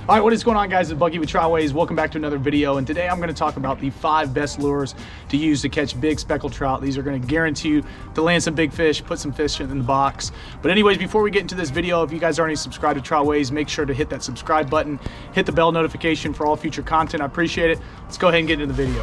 All right, what is going on, guys? It's Buggy with Troutways. Welcome back to another video, and today I'm going to talk about the 5 best lures to use to catch big speckled trout. These are going to guarantee you to land some big fish, put some fish in the box. But anyways, before we get into this video, if you guys aren't already subscribed to Troutways, make sure to hit that subscribe button, hit the bell notification for all future content. I appreciate it. Let's go ahead and get into the video.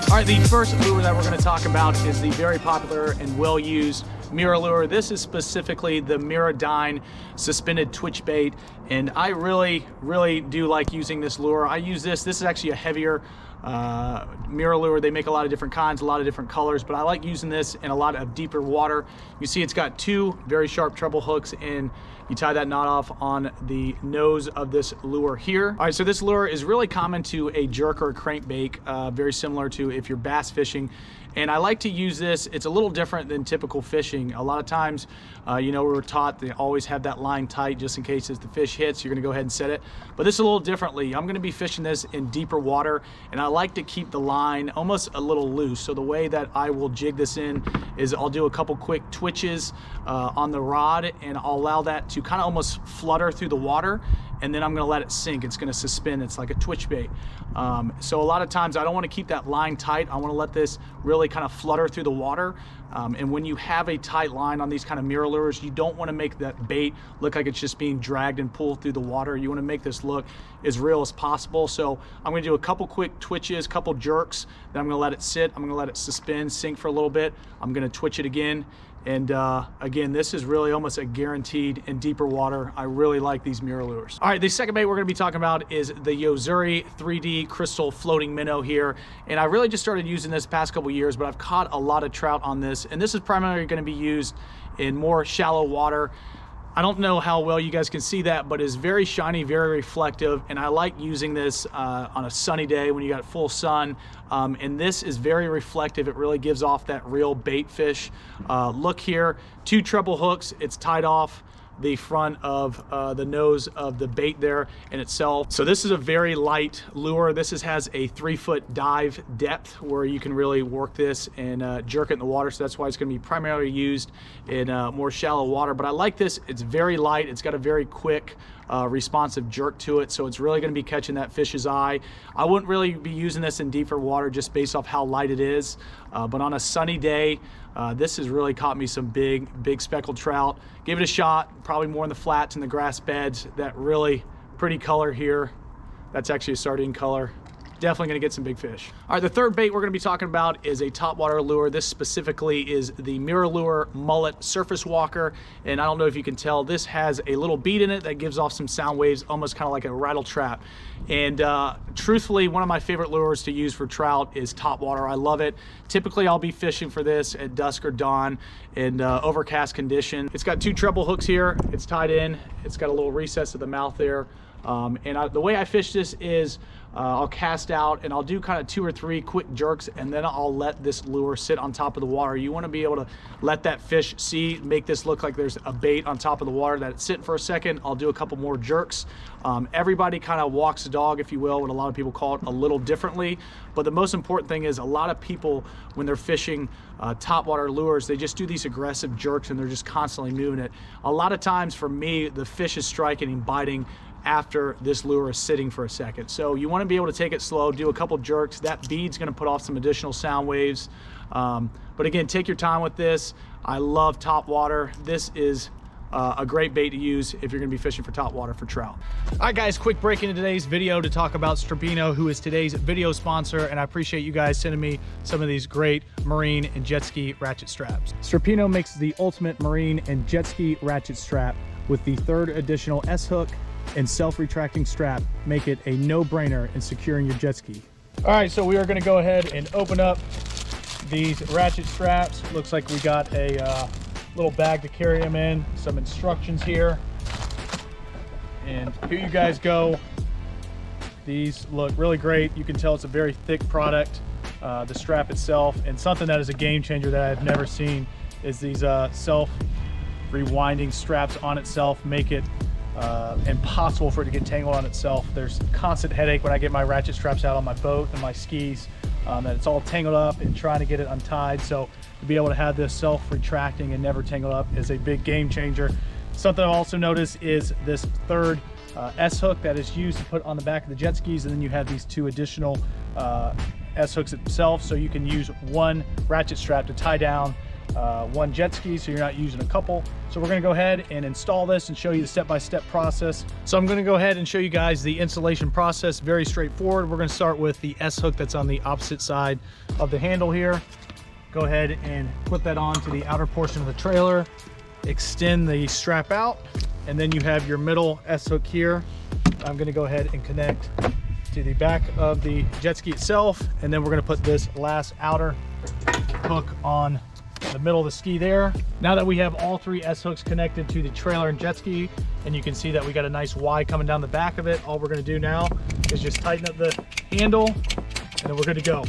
All right, the first lure that we're going to talk about is the very popular and well-used MirrOlure. This is specifically the MirrOlure suspended twitch bait, and I really do like using this lure. I use this. This is actually a heavier MirrOlure. They make a lot of different kinds, a lot of different colors, but I like using this in a lot of deeper water. You see it's got 2 very sharp treble hooks, and you tie that knot off on the nose of this lure here. All right, so this lure is really common to a jerk or a crankbait, very similar to if you're bass fishing. And I like to use this. It's a little different than typical fishing. A lot of times, you know, we're taught to always have that line tight just in case as the fish hits, you're gonna go ahead and set it. But this is a little differently. I'm gonna be fishing this in deeper water, and I like to keep the line almost a little loose. So the way that I will jig this in is I'll do a couple quick twitches on the rod, and I'll allow that to kind of almost flutter through the water, and then I'm gonna let it sink. It's gonna suspend. It's like a twitch bait. So a lot of times I don't wanna keep that line tight. I wanna let this really kind of flutter through the water. And when you have a tight line on these kind of MirrOlures, you don't wanna make that bait look like it's just being dragged and pulled through the water. You wanna make this look as real as possible. So I'm gonna do a couple quick twitches, couple jerks, then I'm gonna let it sit. I'm gonna let it suspend, sink for a little bit. I'm gonna twitch it again. And again, this is really almost a guaranteed in deeper water. I really like these MirrOlures. All right, the second bait we're gonna be talking about is the Yo-Zuri 3D crystal floating minnow here. And I really just started using this past couple years, but I've caught a lot of trout on this. And this is primarily gonna be used in more shallow water. I don't know how well you guys can see that, but it's very shiny, very reflective, and I like using this on a sunny day when you got full sun. And this is very reflective. It really gives off that real bait fish look here. 2 treble hooks. It's tied off the front of the nose of the bait there in itself. So this is a very light lure. This has a 3-foot dive depth where you can really work this and jerk it in the water. So that's why it's gonna be primarily used in more shallow water. But I like this. It's very light. It's got a very quick responsive jerk to it. So it's really gonna be catching that fish's eye. I wouldn't really be using this in deeper water just based off how light it is. But on a sunny day, this has really caught me some big speckled trout. Give it a shot, probably more in the flats and the grass beds. That really pretty color here. That's actually a sardine color. Definitely gonna get some big fish. All right, the third bait we're gonna be talking about is a topwater lure. This specifically is the MirrOlure mullet surface walker. And I don't know if you can tell, this has a little bead in it that gives off some sound waves, almost kind of like a rattle trap. And truthfully, one of my favorite lures to use for trout is topwater. I love it. Typically, I'll be fishing for this at dusk or dawn in overcast condition. It's got 2 treble hooks here. It's tied in. It's got a little recess at the mouth there. The way I fish this is I'll cast out and I'll do kind of 2 or 3 quick jerks, and then I'll let this lure sit on top of the water. You want to be able to let that fish make this look like there's a bait on top of the water, that it's sitting for a second. I'll do a couple more jerks. Everybody kind of walks the dog, if you will, what a lot of people call it, a little differently. But the most important thing is a lot of people, when they're fishing topwater lures, they just do these aggressive jerks and they're just constantly moving it. A lot of times for me, the fish is striking and biting after this lure is sitting for a second. So you want to be able to take it slow, do a couple jerks. That bead's going to put off some additional sound waves. But again, take your time with this. I love topwater. This is a great bait to use if you're gonna be fishing for topwater for trout. All right, guys, quick break into today's video to talk about Strappinno, who is today's video sponsor, and I appreciate you guys sending me some of these great marine and jet ski ratchet straps. Strappinno makes the ultimate marine and jet ski ratchet strap with the 3rd additional S-hook and self-retracting strap. Make it a no-brainer in securing your jet ski. All right, so we are gonna go ahead and open up these ratchet straps. Looks like we got a little bag to carry them in, some instructions here, and here you guys go. These look really great. You can tell it's a very thick product, the strap itself. And something that is a game changer that I've never seen is these self rewinding straps on itself. Make it impossible for it to get tangled on itself. There's constant headache when I get my ratchet straps out on my boat and my skis, that it's all tangled up and trying to get it untied. So to be able to have this self-retracting and never tangled up is a big game changer. Something I've also noticed is this third S-hook that is used to put on the back of the jet skis, and then you have these two additional S-hooks itself, so you can use one ratchet strap to tie down one jet ski, so you're not using a couple. So we're going to go ahead and install this and show you the step-by-step process. So I'm going to go ahead and show you guys the installation process. Very straightforward. We're going to start with the S-hook that's on the opposite side of the handle here. Go ahead and put that on to the outer portion of the trailer, extend the strap out, and then you have your middle S-hook here. I'm going to go ahead and connect to the back of the jet ski itself, and then we're going to put this last outer hook on the middle of the ski there. Now that we have all three S-hooks connected to the trailer and jet ski, and you can see that we got a nice Y coming down the back of it, all we're going to do now is just tighten up the handle, and then we're good to go.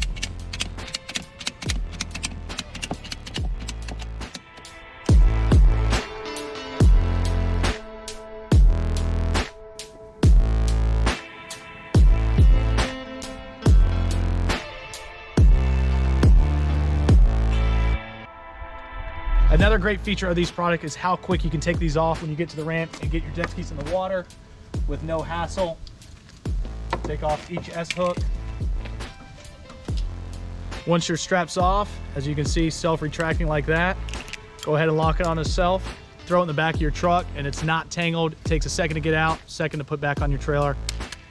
Another great feature of these products is how quick you can take these off when you get to the ramp and get your jet skis in the water with no hassle. Take off each S-hook. Once your strap's off, as you can see, self-retracting like that, go ahead and lock it on itself, throw it in the back of your truck, and it's not tangled. It takes a second to get out, second to put back on your trailer.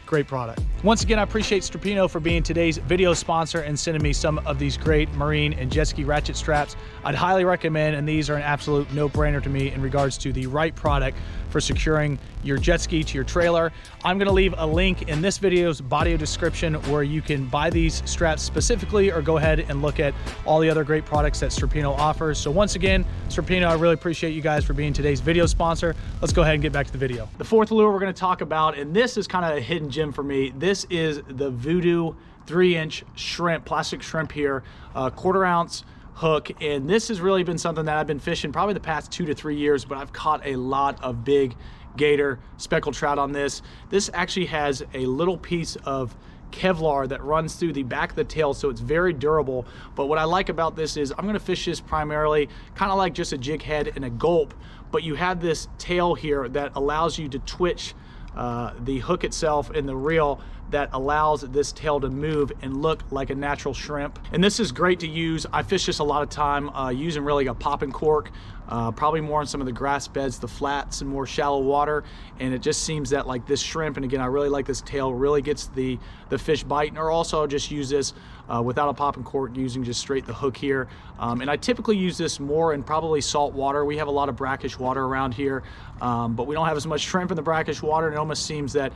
Great product. Once again, I appreciate Strapinno for being today's video sponsor and sending me some of these great marine and jet ski ratchet straps. I'd highly recommend, and these are an absolute no-brainer to me in regards to the right product for securing your jet ski to your trailer. I'm gonna leave a link in this video's body description where you can buy these straps specifically, or go ahead and look at all the other great products that Strapinno offers. So once again, Strapinno, I really appreciate you guys for being today's video sponsor. Let's go ahead and get back to the video. The fourth lure we're gonna talk about, and this is kind of a hidden gem for me. This is the Voodoo 3-inch shrimp, plastic shrimp here, 1/4 ounce hook. And this has really been something that I've been fishing probably the past 2 to 3 years, but I've caught a lot of big gator, speckled trout on this. This actually has a little piece of Kevlar that runs through the back of the tail, so it's very durable. But what I like about this is I'm gonna fish this primarily kind of like just a jig head and a gulp, but you have this tail here that allows you to twitch the hook itself in the reel, that allows this tail to move and look like a natural shrimp. And this is great to use. I fish this a lot of time using really a popping cork, probably more on some of the grass beds, the flats, and more shallow water. And it just seems that like this shrimp, and again, I really like this tail, really gets the fish biting. Or also I'll just use this without a popping cork, using just straight the hook here. And I typically use this more in probably salt water. We have a lot of brackish water around here, but we don't have as much shrimp in the brackish water. And it almost seems that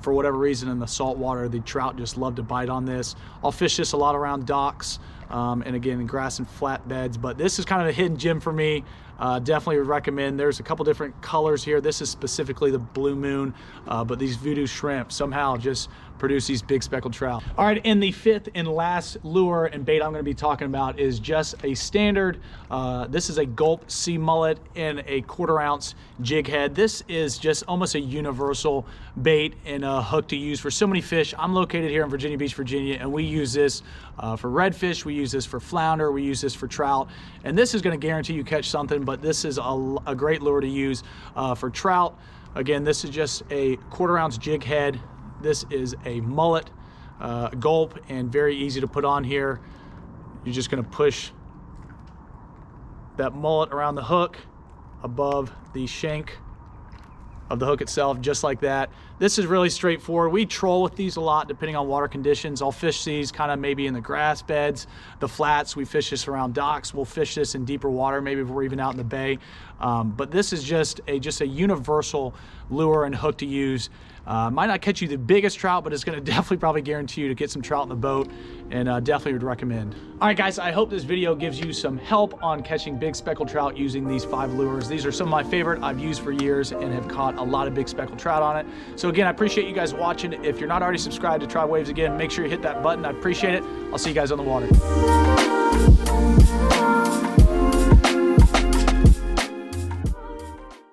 for whatever reason in the salt water, the trout just love to bite on this. I'll fish this a lot around docks, and again in grass and flat beds, but this is kind of a hidden gem for me. Definitely would recommend. There's a couple different colors here. This is specifically the blue moon, but these Voodoo shrimp somehow just produce these big speckled trout. All right, and the fifth and last lure and bait I'm going to be talking about is just a standard. This is a Gulp sea mullet in a 1/4 ounce jig head. This is just almost a universal bait and a hook to use for so many fish. I'm located here in Virginia Beach, Virginia, and we use this for redfish. We use this for flounder. We use this for trout. And this is going to guarantee you catch something, but this is a great lure to use for trout. Again, this is just a 1/4 ounce jig head. This is a mullet gulp, and very easy to put on here. You're just going to push that mullet around the hook above the shank of the hook itself, just like that. This is really straightforward. We troll with these a lot depending on water conditions. I'll fish these kind of maybe in the grass beds, the flats. We fish this around docks. We'll fish this in deeper water, maybe if we're even out in the bay. But this is just a universal lure and hook to use. Might not catch you the biggest trout, but it's going to definitely probably guarantee you to get some trout in the boat, and definitely would recommend. All right, guys, I hope this video gives you some help on catching big speckled trout using these 5 lures. These are some of my favorite I've used for years and have caught a lot of big speckled trout on it. So again, I appreciate you guys watching. If you're not already subscribed to Try Waves, again, make sure you hit that button. I appreciate it. I'll see you guys on the water.